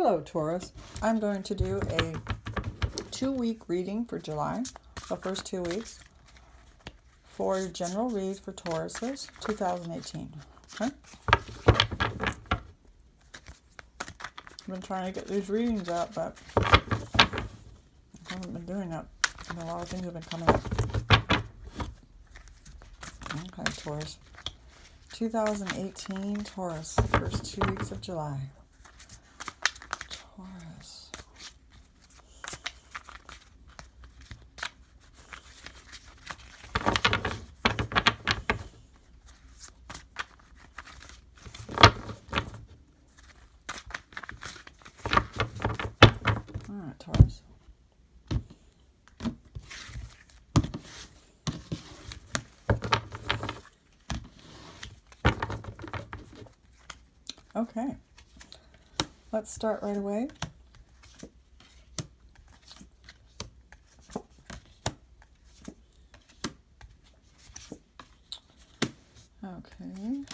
Hello, Taurus. I'm going to do a 2-week reading for July, the first 2 weeks, for your general read for Tauruses 2018. Okay? I've been trying to get these readings up, but I haven't been doing that. And a lot of things have been coming up. Okay, Taurus. 2018, Taurus, the first 2 weeks of July. Taurus. All right, Taurus. Okay, let's start right away. Okay.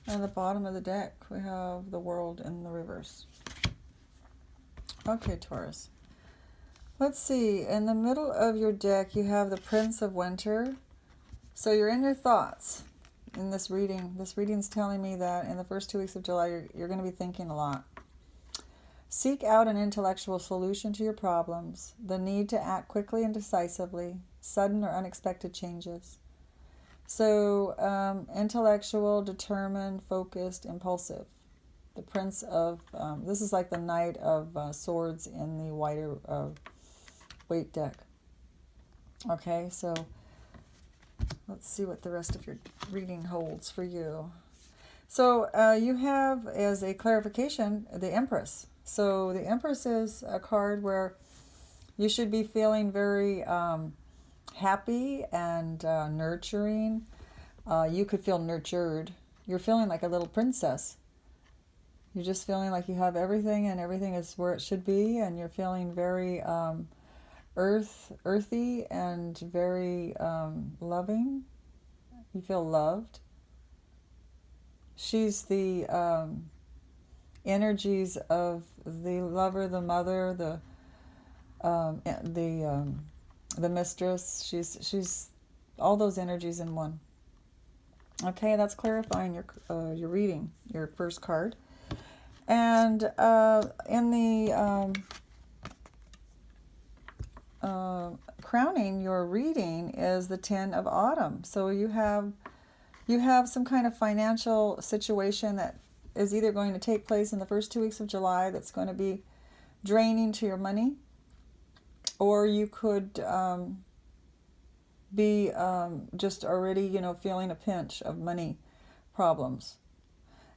At the bottom of the deck, we have the world in the reverse. Okay, Taurus. Let's see. In the middle of your deck, you have the Prince of Winter. So you're in your thoughts in this reading. This reading's telling me that in the first 2 weeks of July, you're going to be thinking a lot. Seek out an intellectual solution to your problems, the need to act quickly and decisively, sudden or unexpected changes. So intellectual, determined, focused, impulsive. The Prince of, this is like the Knight of Swords in the wider weight deck. Okay, so let's see what the rest of your reading holds for you. So you have, as a clarification, the Empress. So the Empress is a card where you should be feeling very happy and nurturing. You could feel nurtured. You're feeling like a little princess. You're just feeling like you have everything and everything is where it should be, and you're feeling very earthy and very loving. You feel loved. She's the energies of the lover, the mother, the mistress. She's all those energies in one. Okay, that's clarifying your reading, your first card. And in the crowning your reading is the Ten of Autumn. So you have some kind of financial situation that is either going to take place in the first 2 weeks of July that's going to be draining to your money, or you could be just already, feeling a pinch of money problems.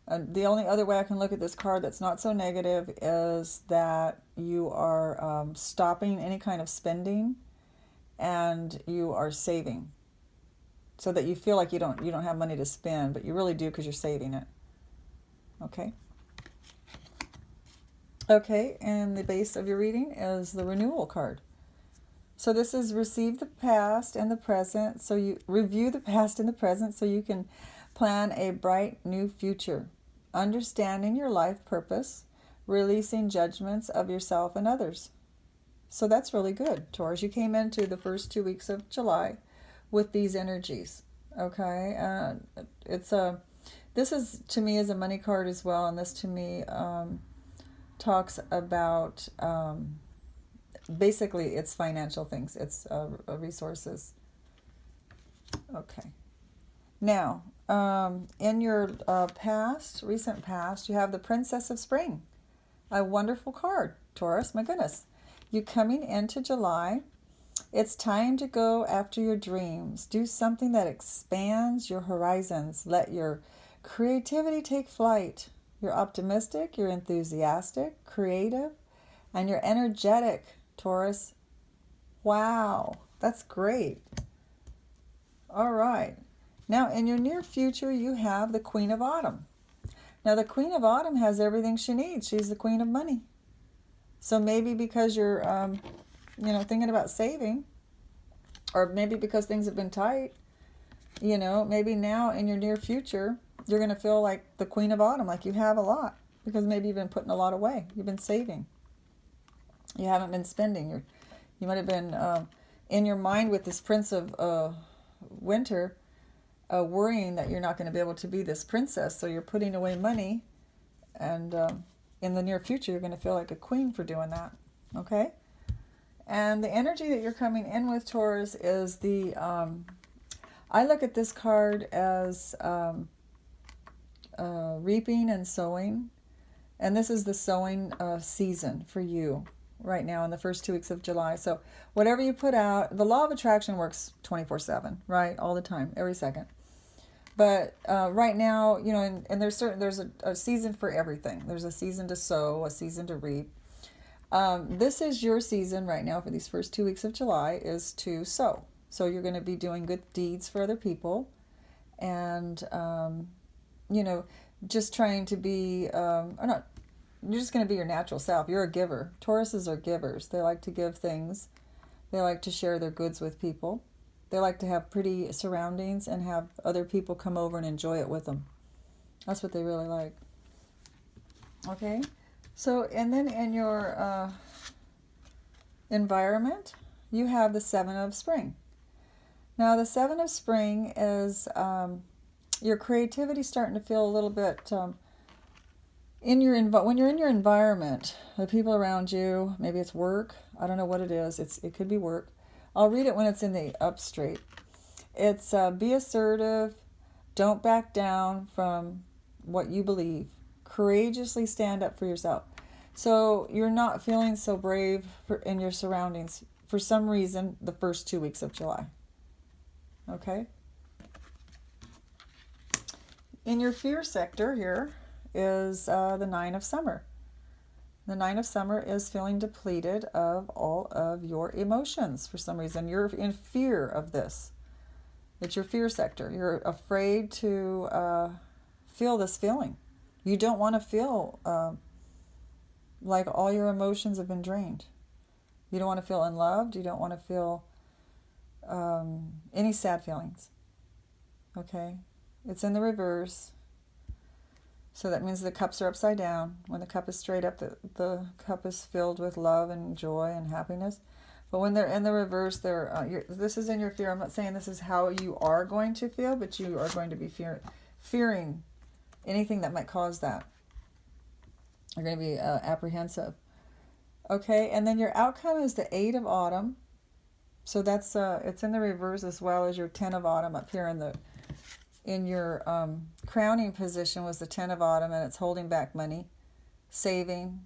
And the only other way I can look at this card that's not so negative is that you are stopping any kind of spending and you are saving, so that you feel like you don't have money to spend, but you really do because you're saving it. Okay. Okay, and the base of your reading is the Renewal card. So this is receive the past and the present. So you review the past and the present so you can plan a bright new future. Understanding your life purpose, releasing judgments of yourself and others. So that's really good, Taurus. You came into the first 2 weeks of July with these energies. Okay, this is to me is a money card as well, and this to me talks about basically it's financial things. It's resources. Okay. Now, in your recent past, you have the Princess of Spring. A wonderful card, Taurus. My goodness. You coming into July, it's time to go after your dreams. Do something that expands your horizons. Let your creativity take flight. You're optimistic, you're enthusiastic, creative, and you're energetic, Taurus. Wow, that's great. All right. Now, in your near future, you have the Queen of Autumn. Now, the Queen of Autumn has everything she needs. She's the Queen of Money. So maybe because you're, thinking about saving, or maybe because things have been tight, You know, maybe now in your near future, you're going to feel like the Queen of Autumn, like you have a lot, because maybe you've been putting a lot away. You've been saving. You haven't been spending. You might have been in your mind with this Prince of Winter, worrying that you're not going to be able to be this princess, so you're putting away money, and in the near future, you're going to feel like a queen for doing that. Okay? And the energy that you're coming in with, Taurus, is the... I look at this card as reaping and sowing. And this is the sowing season for you right now in the first 2 weeks of July. So whatever you put out, the law of attraction works 24/7, right? All the time, every second. But right now, you know, and there's a season for everything. There's a season to sow, a season to reap. This is your season right now for these first 2 weeks of July is to sow. So you're going to be doing good deeds for other people, and you know, just trying to be, or not. You're just going to be your natural self. You're a giver. Tauruses are givers. They like to give things. They like to share their goods with people. They like to have pretty surroundings and have other people come over and enjoy it with them. That's what they really like. Okay? So, and then in your environment, you have the Seven of Spring. Now, the Seven of Spring is your creativity starting to feel a little bit in your when you're in your environment, the people around you, maybe it's work. I don't know what it is. It could be work. I'll read it when it's in the up straight. It's be assertive. Don't back down from what you believe. Courageously stand up for yourself. So you're not feeling so brave in your surroundings for some reason the first 2 weeks of July. Okay? In your fear sector here is the Nine of Summer. The Nine of Summer is feeling depleted of all of your emotions for some reason. You're in fear of this. It's your fear sector. You're afraid to feel this feeling. You don't want to feel like all your emotions have been drained. You don't want to feel unloved. You don't want to feel any sad feelings. Okay? It's in the reverse. So that means the cups are upside down. When the cup is straight up, the cup is filled with love and joy and happiness. But when they're in the reverse, this is in your fear. I'm not saying this is how you are going to feel, but you are going to be fearing anything that might cause that. You're going to be apprehensive. Okay, and then your outcome is the Eight of Autumn. So that's it's in the reverse as well as your Ten of Autumn up here in your crowning position was the Ten of Autumn, and it's holding back money, saving,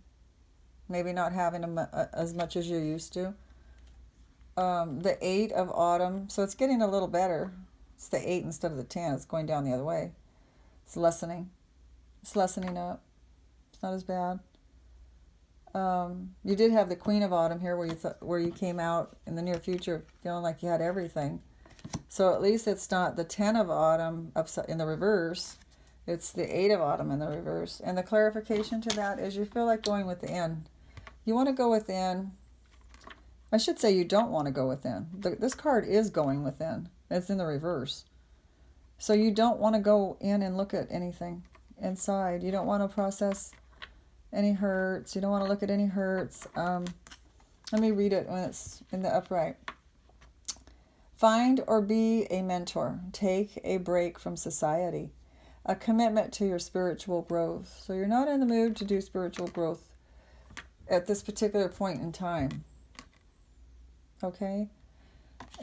maybe not having as much as you're used to. The Eight of Autumn, so it's getting a little better. It's the 8 instead of the 10. It's going down the other way. It's lessening. It's lessening up. It's not as bad. You did have the Queen of Autumn here where you came out in the near future feeling like you had everything. So at least it's not the 10 of Autumn upside in the reverse. It's the 8 of Autumn in the reverse. And the clarification to that is you feel like going within. You want to go within. I should say you don't want to go within. This card is going within. It's in the reverse. So you don't want to go in and look at anything inside. You don't want to process any hurts. You don't want to look at any hurts. Let me read it when it's in the upright. Find or be a mentor. Take a break from society. A commitment to your spiritual growth. So you're not in the mood to do spiritual growth at this particular point in time. Okay?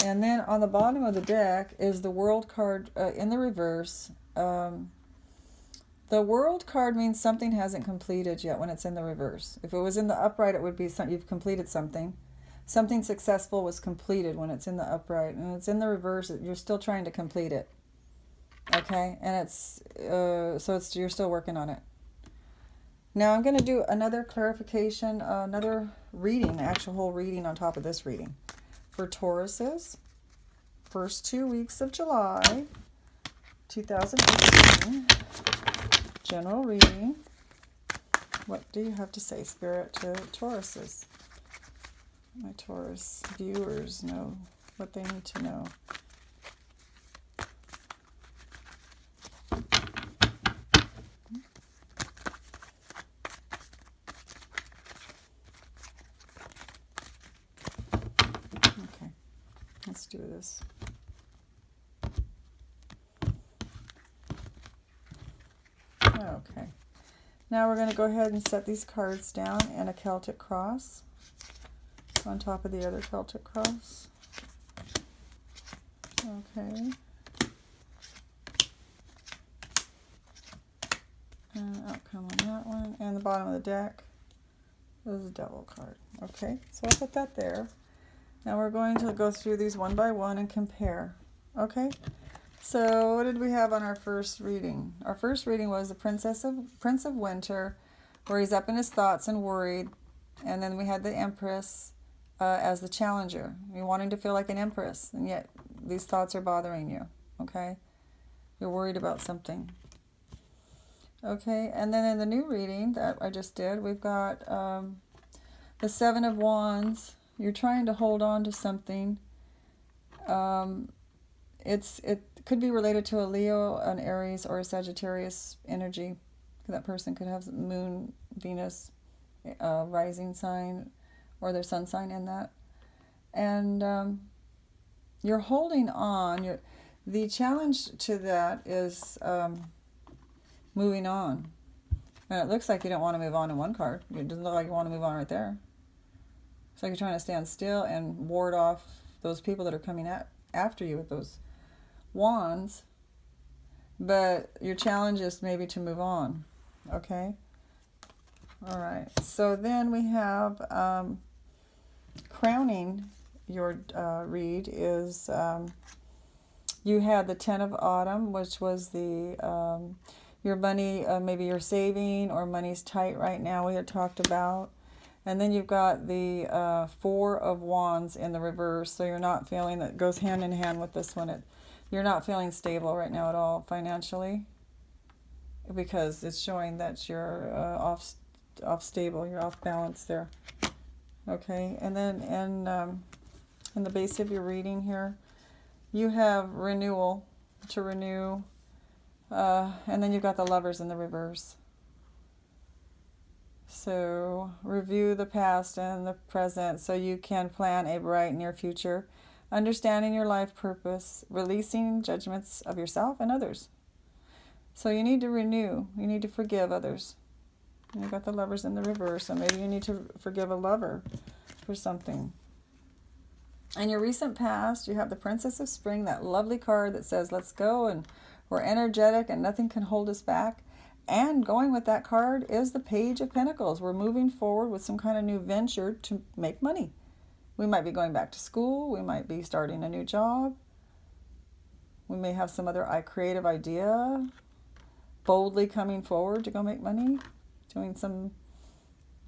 And then on the bottom of the deck is the World card in the reverse. The World card means something hasn't completed yet when it's in the reverse. If it was in the upright, it would be you've completed something. Something successful was completed when it's in the upright, and it's in the reverse. You're still trying to complete it. Okay, and it's you're still working on it. Now I'm going to do another clarification, another reading, actual whole reading on top of this reading for Tauruses. First 2 weeks of July, 2018. General reading. What do you have to say, Spirit, to Tauruses? My Taurus viewers know what they need to know. let's do this. Okay. Now we're going to go ahead and set these cards down in a Celtic cross on top of the other Celtic cross. Okay. And outcome on that one. And the bottom of the deck is a devil card. Okay, so I'll put that there. Now we're going to go through these one by one and compare. Okay, so what did we have on our first reading? Our first reading was the Prince of Winter, where he's up in his thoughts and worried. And then we had the Empress as the challenger. You're wanting to feel like an empress, and yet these thoughts are bothering you. Okay, you're worried about something. Okay, and then in the new reading that I just did, we've got the Seven of Wands. You're trying to hold on to something. It could be related to a Leo, an Aries, or a Sagittarius energy. That person could have Moon, Venus, rising sign, or their sun sign in that. And you're holding on. The challenge to that is moving on. And it looks like you don't want to move on in one card. It doesn't look like you want to move on right there. It's like you're trying to stand still and ward off those people that are coming after you with those wands. But your challenge is maybe to move on. Okay? All right. So then we have crowning your read is you had the Ten of Autumn, which was the your money, maybe you're saving or money's tight right now, we had talked about. And then you've got the Four of Wands in the reverse, so you're not feeling, that goes hand in hand with this one. You're not feeling stable right now at all financially, because it's showing that you're off stable, you're off balance there. Okay, and then in the base of your reading here, you have renewal, to renew, and then you've got the Lovers in the reverse. So review the past and the present so you can plan a bright near future, understanding your life purpose, releasing judgments of yourself and others. So you need to renew, you need to forgive others. And you've got the Lovers in the reverse, so maybe you need to forgive a lover for something. In your recent past, you have the Princess of Spring, that lovely card that says, let's go, and we're energetic and nothing can hold us back. And going with that card is the Page of Pentacles. We're moving forward with some kind of new venture to make money. We might be going back to school. We might be starting a new job. We may have some other creative idea, boldly coming forward to go make money, doing some,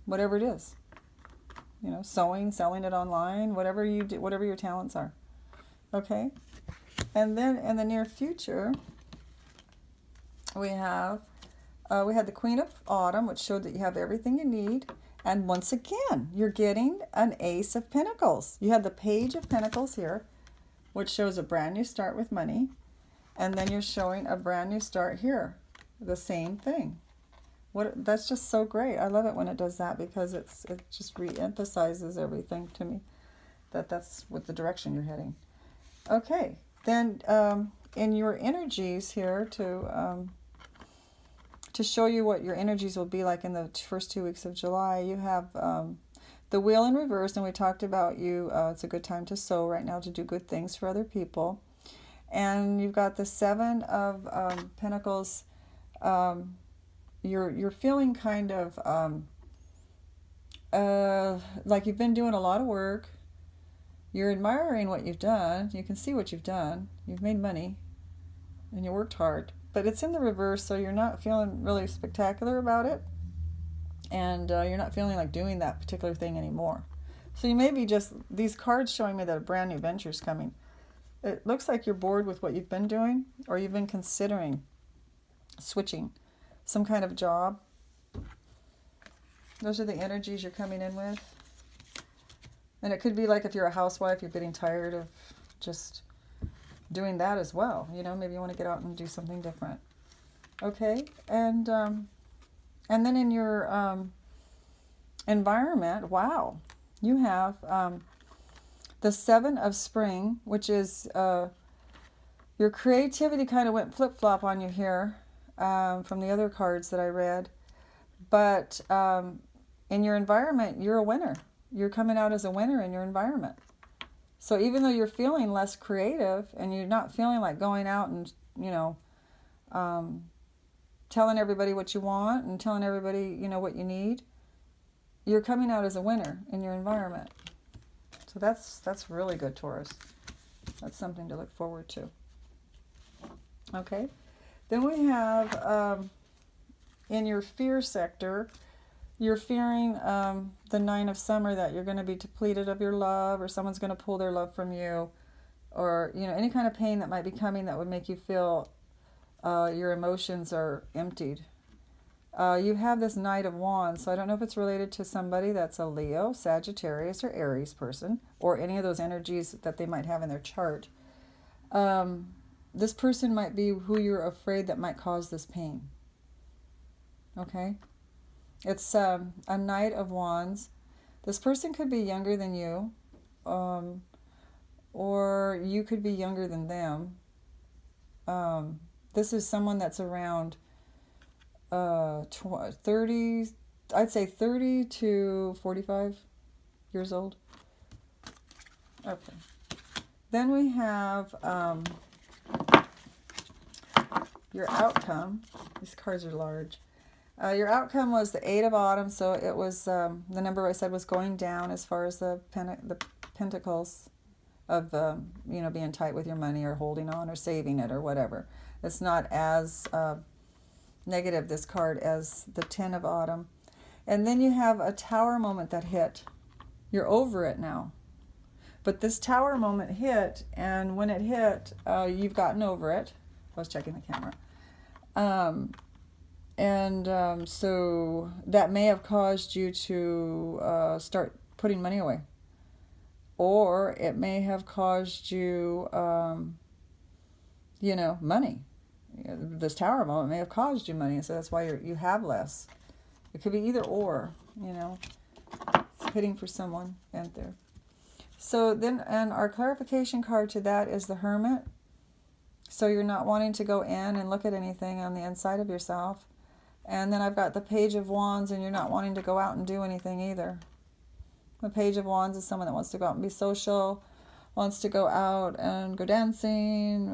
whatever it is. You know, sewing, selling it online, whatever you do, whatever your talents are. Okay? And then in the near future, we had the Queen of Autumn, which showed that you have everything you need. And once again, you're getting an Ace of Pentacles. You had the Page of Pentacles here, which shows a brand new start with money. And then you're showing a brand new start here. The same thing. That's just so great. I love it when it does that, because it just re-emphasizes everything to me. That's what the direction you're heading. Okay. Then in your energies here, to show you what your energies will be like in the first 2 weeks of July, you have the Wheel in reverse, and we talked about you. It's a good time to sow right now, to do good things for other people. And you've got the Seven of Pentacles. You're feeling kind of like you've been doing a lot of work. You're admiring what you've done. You can see what you've done. You've made money, and you worked hard. But it's in the reverse, so you're not feeling really spectacular about it. And you're not feeling like doing that particular thing anymore. So you may be just, these cards showing me that a brand new venture is coming. It looks like you're bored with what you've been doing, or you've been considering switching some kind of job. Those are the energies you're coming in with. And it could be like if you're a housewife, you're getting tired of just doing that as well. You know, maybe you want to get out and do something different. Okay, and then in your environment, wow, you have The Seven of Spring, which is your creativity kind of went flip-flop on you here from the other cards that I read. But in your environment, you're a winner. You're coming out as a winner in your environment. So even though you're feeling less creative and you're not feeling like going out and, telling everybody what you want and telling everybody, what you need, you're coming out as a winner in your environment. So that's really good, Taurus. That's something to look forward to. Okay. Then we have in your fear sector, you're fearing the Nine of Summer, that you're going to be depleted of your love, or someone's going to pull their love from you, or any kind of pain that might be coming that would make you feel your emotions are emptied. You have this Knight of Wands, so I don't know if it's related to somebody that's a Leo, Sagittarius, or Aries person, or any of those energies that they might have in their chart. This person might be who you're afraid that might cause this pain. Okay? It's a Knight of Wands. This person could be younger than you, or you could be younger than them. This is someone that's around 30, I'd say 30 to 45 years old. Okay. Then we have your outcome. These cards are large. Your outcome was the Eight of Autumn, so it was the number I said was going down as far as the pentacles of being tight with your money or holding on or saving it or whatever. It's not as negative, this card, as the Ten of Autumn. And then you have a Tower moment that hit. You're over it now. But this Tower moment hit, and when it hit, you've gotten over it. I was checking the camera. So that may have caused you to start putting money away. Or it may have caused you, money. This Tower moment may have caused you money, so that's why you have less. It could be either or, It's hitting for someone out there. So then, and our clarification card to that is the Hermit. So you're not wanting to go in and look at anything on the inside of yourself. And then I've got the Page of Wands, and you're not wanting to go out and do anything either. The Page of Wands is someone that wants to go out and be social, wants to go out and go dancing,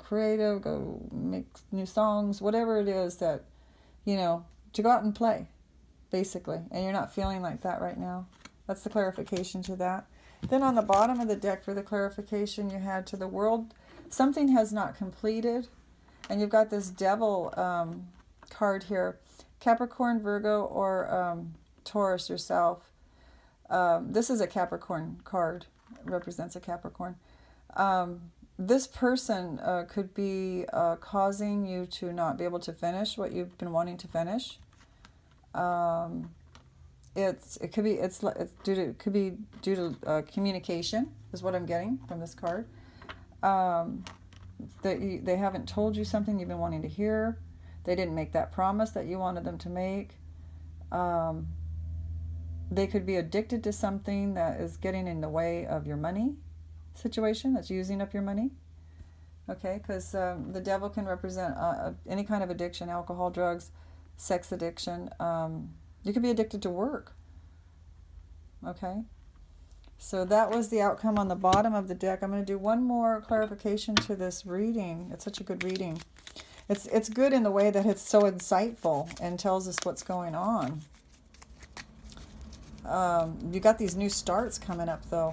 creative, go make new songs, whatever it is that, to go out and play, basically. And you're not feeling like that right now. That's the clarification to that. Then on the bottom of the deck for the clarification, you had to the World, something has not completed. And you've got this Devil card here. Capricorn, Virgo, or Taurus yourself. This is a Capricorn card. It represents a Capricorn. This person could be causing you to not be able to finish what you've been wanting to finish. It could be due to communication, is what I'm getting from this card. They haven't told you something you've been wanting to hear. They didn't make that promise that you wanted them to make. They could be addicted to something that is getting in the way of your money situation, that's using up your money. Okay, because the Devil can represent any kind of addiction, alcohol, drugs, sex addiction. You could be addicted to work. Okay, so that was the outcome on the bottom of the deck. I'm going to do one more clarification to this reading. It's such a good reading. It's good in the way that it's so insightful and tells us what's going on. You got these new starts coming up, though.